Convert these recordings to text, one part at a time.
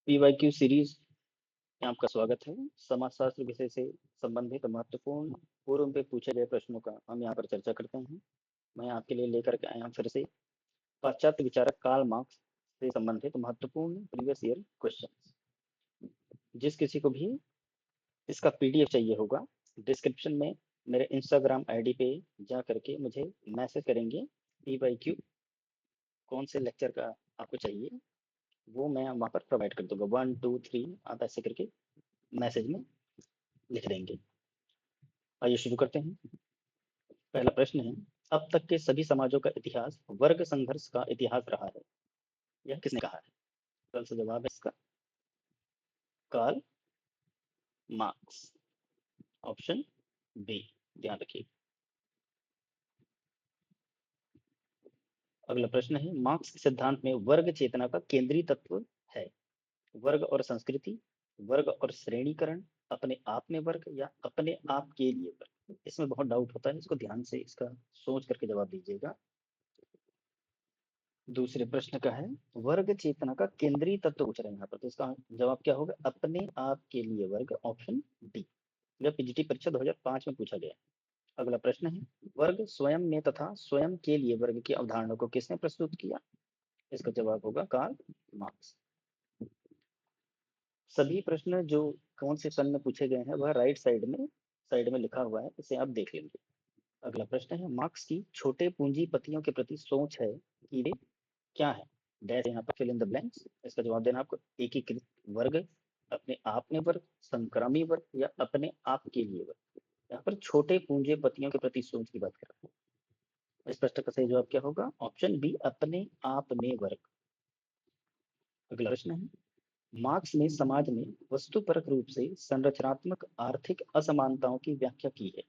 PYQ series में आपका स्वागत है। समाजशास्त्र विषय से संबंधित महत्वपूर्ण पूर्व में पूछे गए प्रश्नों का हम यहाँ पर चर्चा करते हैं। मैं आपके लिए लेकर के आया हूँ फिर से पाश्चात्य विचारक कार्ल मार्क्स से संबंधित महत्वपूर्ण प्रीवियस ईयर क्वेश्चन। जिस किसी को भी इसका पीडीएफ चाहिए होगा, डिस्क्रिप्शन में मेरे इंस्टाग्राम आईडी पे जा करके मुझे मैसेज करेंगे पीवाईक्यू कौन से लेक्चर का आपको चाहिए, वो मैं वहाँ पर प्रोवाइड कर दूंगा। 1 2 3 आप ऐसे करके मैसेज में लिख देंगे। आइए शुरू करते हैं। पहला प्रश्न है, अब तक के सभी समाजों का इतिहास वर्ग संघर्ष का इतिहास रहा है, यह किसने कहा है? कौन सा जवाब है इसका? कार्ल मार्क्स, ऑप्शन बी, ध्यान रखिए। अगला प्रश्न है, मार्क्स के सिद्धांत में वर्ग चेतना का केंद्रीय तत्व है? वर्ग और संस्कृति, वर्ग और श्रेणीकरण, अपने आप में वर्ग या अपने आप के लिए वर्ग? इसमें बहुत डाउट होता है, इसको ध्यान से इसका सोच करके जवाब दीजिएगा। दूसरे प्रश्न का है, वर्ग चेतना का केंद्रीय तत्व पूछ रहे हैं यहाँ पर, तो इसका जवाब क्या होगा? अपने आप के लिए वर्ग, ऑप्शन डी। यह पीजीटी परीक्षा 2005 में पूछा गया। अगला प्रश्न है, वर्ग स्वयं में तथा स्वयं के लिए वर्ग की अवधारणा को किसने प्रस्तुत किया? इसका जवाब होगा कार्ल मार्क्स। सभी प्रश्न जो कौन से सन में पूछे गए हैं वह राइट साइड में लिखा हुआ है, इसे आप देख लेंगे। अगला प्रश्न है, मार्क्स की छोटे पूंजीपतियों के प्रति सोच है कि वे क्या है? डैश यहाँ पर फिल इन द ब्लैंक्स। इसका जवाब देना आपको। एकीकृत वर्ग, अपने आप में वर्ग, संक्रामी वर्ग या अपने आप के लिए वर्ग? यहाँ पर छोटे पूंजीपतियों के प्रति सोच की बात कर रहा है। इस प्रश्न का सही जवाब क्या होगा? ऑप्शन बी, अपने आप में वर्ग। अगला प्रश्न है, मार्क्स ने समाज में वस्तुपरक रूप से संरचनात्मक आर्थिक असमानताओं की व्याख्या की है?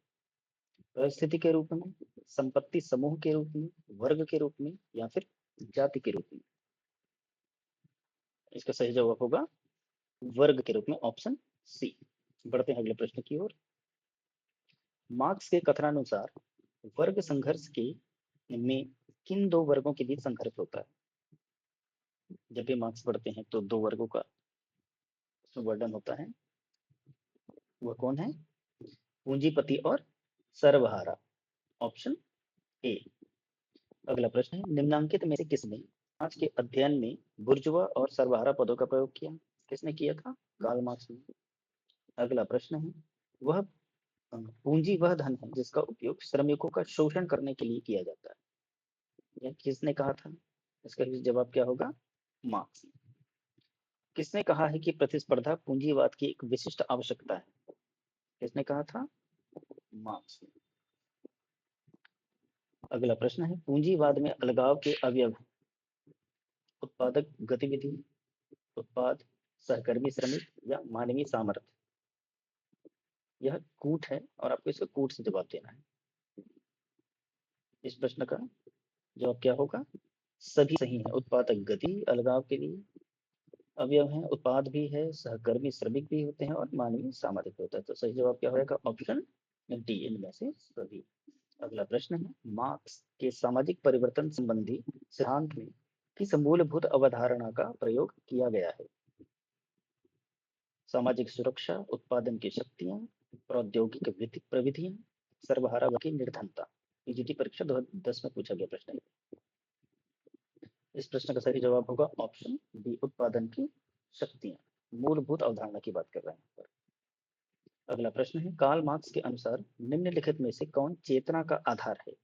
परिस्थिति के रूप में, संपत्ति समूह के रूप में, वर्ग के रूप में या फिर जाति के रूप में? इसका सही जवाब होगा वर्ग के रूप में, ऑप्शन सी। बढ़ते हैं अगले प्रश्न की ओर। मार्क्स के कथनानुसार वर्ग संघर्ष के में किन दो वर्गों के बीच संघर्ष होता है? जब भी मार्क्स पढ़ते हैं तो दो वर्गों का वर्णन होता है, वह कौन है? पूंजीपति और सर्वहारा, ऑप्शन ए। अगला प्रश्न है, निम्नांकित में से किसने आज के अध्ययन में बुर्जुआ और सर्वहारा पदों का प्रयोग किया? किसने किया था? कार्ल मार्क्स ने। अगला प्रश्न है, वह पूंजी वह धन है जिसका उपयोग श्रमिकों का शोषण करने के लिए किया जाता है, यह किसने कहा था? इसका जवाब क्या होगा? मार्क्स। किसने कहा है कि प्रतिस्पर्धा पूंजीवाद की एक विशिष्ट आवश्यकता है? किसने कहा था? मार्क्स। अगला प्रश्न है, पूंजीवाद में अलगाव के अवयव उत्पादक गतिविधि, उत्पाद, सहकर्मी श्रमिक या मानवीय सामर्थ्य? यह कूट है और आपको इसका कूट से जवाब देना है। इस प्रश्न का जवाब क्या होगा? सभी सही है। उत्पादक गति अलगाव के लिए अवयव है, उत्पाद भी है, सहकर्मी श्रमिक भी होते हैं और मानवीय सामर्थ्य भी होता है। तो सही जवाब क्या होगा? ऑप्शन डी, इनमें से सभी। अगला प्रश्न है, मार्क्स के सामाजिक परिवर्तन संबंधी सिद्धांत में किस मूलभूत अवधारणा का प्रयोग किया गया है? सामाजिक सुरक्षा, उत्पादन की शक्तियां, प्रौद्योगिक प्रविधियां, सर्वहारा की निर्धनता? पीजीटी परीक्षा 2010 में पूछा गया प्रश्न है। इस प्रश्न का सही जवाब होगा ऑप्शन बी, उत्पादन की शक्तियां। मूलभूत अवधारणा की बात कर रहे हैं। अगला प्रश्न है, कार्ल मार्क्स के अनुसार निम्नलिखित में से कौन चेतना का आधार है?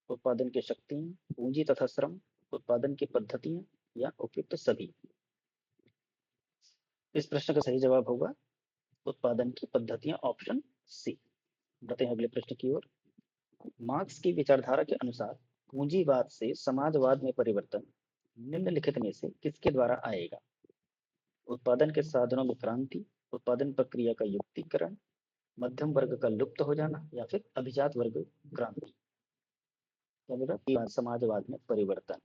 उत्पादन की शक्तियां, पूंजी तथा श्रम, उत्पादन की पद्धतियां या उपयुक्त सभी? इस प्रश्न का सही जवाब होगा उत्पादन की पद्धतियां, ऑप्शन सी। बढ़ते हैं अगले प्रश्न की ओर। मार्क्स की विचारधारा के अनुसार पूंजीवाद से समाजवाद में परिवर्तन निम्नलिखित में से किसके द्वारा आएगा? उत्पादन के साधनों में क्रांति, उत्पादन प्रक्रिया का युक्तिकरण, मध्यम वर्ग का लुप्त हो जाना या फिर अभिजात वर्ग क्रांति? क्या बोला? समाजवाद में परिवर्तन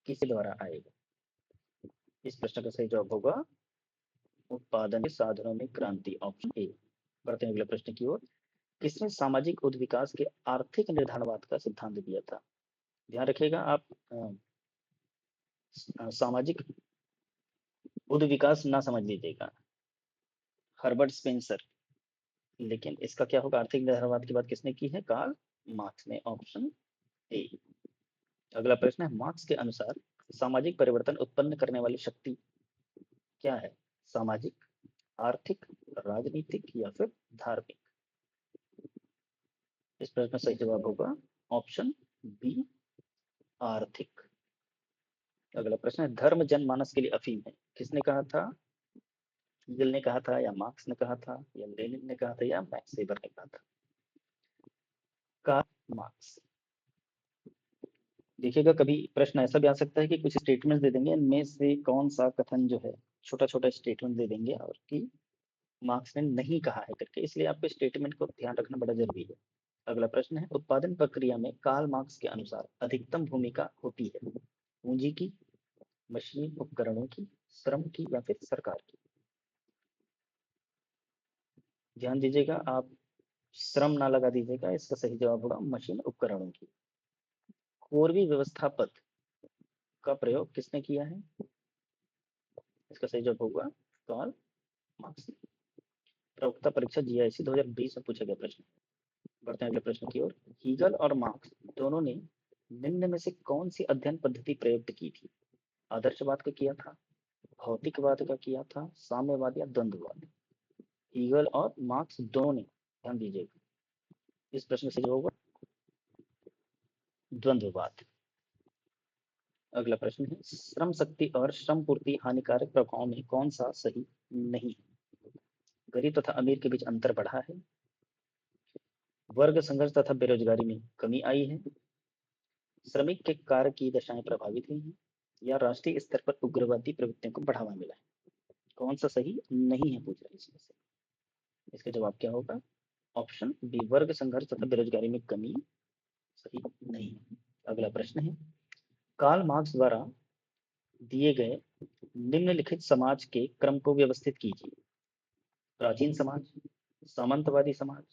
किसके द्वारा आएगा? इस प्रश्न का सही जवाब होगा उत्पादन के साधनों में क्रांति, ऑप्शन ए। बढ़ते हैं अगले प्रश्न की ओर। किसने सामाजिक उद्विकास के आर्थिक निर्धारणवाद का सिद्धांत दिया था? ध्यान रखिएगा आप, सामाजिक बुद्ध विकास ना समझ लीजिएगा, हर्बर्ट स्पेंसर। लेकिन इसका क्या होगा, आर्थिक निर्भरवाद की बात किसने की है, कार्ल मार्क्स ने, ऑप्शन ए। अगला प्रश्न है, मार्क्स के अनुसार सामाजिक परिवर्तन उत्पन्न करने वाली शक्ति क्या है, सामाजिक, आर्थिक, राजनीतिक या फिर धार्मिक। इस प्रश्न का सही जवाब होगा ऑप्शन बी, आर्थिक। अगला प्रश्न है, धर्म जनमानस के लिए अफीम है, किसने कहा था, हीगल ने कहा था या मार्क्स ने कहा था या लेनिन ने कहा था या मैक्स वेबर ने कहा था, कार्ल मार्क्स। देखिएगा कभी प्रश्न ऐसा भी आ सकता है कि कुछ स्टेटमेंट्स दे देंगे, इनमें से कौन सा कथन जो है, छोटा छोटा स्टेटमेंट दे देंगे और कि मार्क्स ने नहीं कहा है करके, इसलिए आपको स्टेटमेंट को ध्यान रखना बड़ा जरूरी है। अगला प्रश्न है, उत्पादन प्रक्रिया में कार्ल मार्क्स के अनुसार अधिकतम भूमिका होती है, पूंजी की, मशीन उपकरणों की, श्रम की या फिर सरकार की। ध्यान दीजिएगा आप, श्रम ना लगा दीजिएगा, इसका सही जवाब होगा मशीन उपकरणों की। कोरवी व्यवस्था पद का प्रयोग किसने किया है, इसका सही जवाब होगा कार्ल मार्क्स ने। प्रवक्ता परीक्षा जीआईसी 2020 में पूछा गया प्रश्न। बढ़ते हैं अगले प्रश्न की ओर। हीगल और मार्क्स दोनों ने निम्न में से कौन सी अध्ययन पद्धति प्रयुक्त की थी, आदर्शवाद का किया था, भौतिकवाद का किया था, साम्यवाद या द्वंद्ववाद। हीगल और मार्क्स दोनों ने, ध्यान दीजिएगा, इस प्रश्न से जो होगा द्वंद्ववाद। अगला प्रश्न है, श्रम शक्ति और श्रम पूर्ति हानिकारक प्रभाव में कौन सा सही नहीं है, गरीब तथा अमीर के बीच अंतर बढ़ा है, वर्ग संघर्ष तथा बेरोजगारी में कमी आई है, श्रमिक के कार्य की दशाएं प्रभावित हुई हैं, या राष्ट्रीय स्तर पर उग्रवादी प्रवृत्तियों को बढ़ावा मिला है। कौन सा सही नहीं है पूछ रहा है इसमें से, इसका जवाब क्या होगा, ऑप्शन बी, वर्ग संघर्ष तथा बेरोजगारी में कमी सही नहीं है। अगला प्रश्न है, कार्ल मार्क्स द्वारा दिए गए निम्नलिखित समाज के क्रम को व्यवस्थित कीजिए, प्राचीन समाज, सामंतवादी समाज,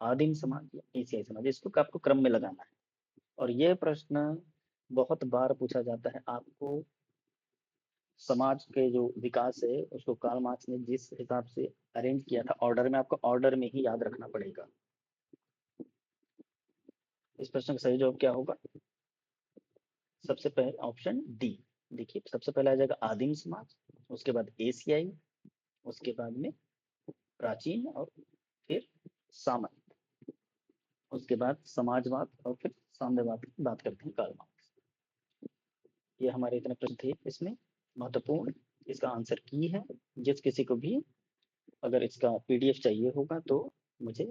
आदिम समाज या एशियाई समाज। इसको आपको क्रम में लगाना है, और यह प्रश्न बहुत बार पूछा जाता है आपको। समाज के जो विकास है उसको कार्ल मार्क्स ने जिस हिसाब से अरेंज किया था ऑर्डर में, आपको ऑर्डर में ही याद रखना पड़ेगा। इस प्रश्न का सही जवाब क्या होगा, सबसे पहले ऑप्शन डी। देखिए सबसे पहले आ जाएगा आदिम समाज, उसके बाद एशियाई, उसके बाद में प्राचीन और फिर सामंत, उसके बाद समाजवाद और फिर साम्यवाद की बात करते हैं कार्ल मार्क्स। ये हमारे इतने प्रश्न थे इसमें महत्वपूर्ण, इसका आंसर की है। जिस किसी को भी अगर इसका पीडीएफ चाहिए होगा तो मुझे